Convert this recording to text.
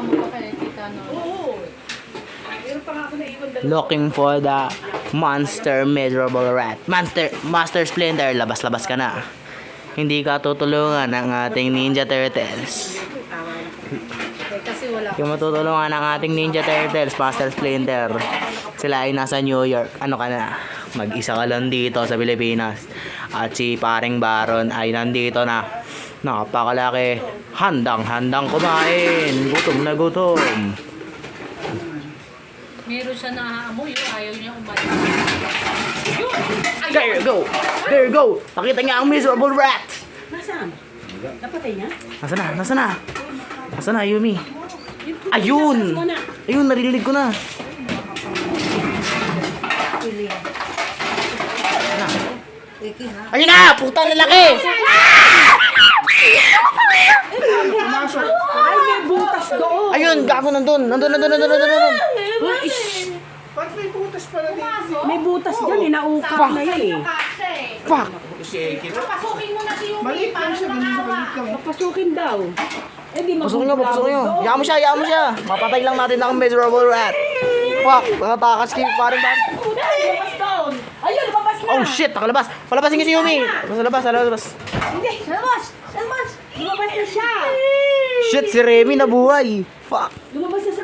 mo pa kaya kita no. Oo. Meron pa nga ako naiwan dalawa. Looking for the monster miserable rat. Master Splinter, labas-labas ka na. Hindi ka tutulungan ng ating Ninja Turtles. Kasi wala. Yung matutulungan ng ating Ninja Turtles, Master Splinter. Sila ay nasa New York. Ano ka na? Mag-isa ka lang dito sa Pilipinas. At si paring Baron ay nandito na. Napakalaki. Handang-handang kumain. Gutom na gutom. Meron siya naaamoy, ayaw niya umalis. There you go! There you go! Nakita niya ang miserable rat! Nasaan? Napatay niya? Nasaan na? Nasaan na? Nasaan na, Yumi? Ayun! Ayun, narinig ko na. Ayun na! Putang lalaki! Ay, may butas doon. Ayun, gago nandun. Nandun. Ba't may butas pala dito? May butas dyan, inaukap na yan eh. Fuck! Pasukin mo na si Yumi. Maliit lang siya, ganun sa maliit lang. Papasukin daw. Eh di Pasok nyo, magbubuklabog pasok nyo. doon. Yaan mo siya. Mapatay lang natin ang miserable rat. Fuck! Nakatakas kayo, paring Baron. Lumabas doon. Ayun, lumabas na. Oh shit! Nakalabas! Palabasin niyo si Yumi! Labas. Hindi, lumabas. Lumabas na siya. Shit! Si Remy nabuhay! Fuck! Lumabas na sa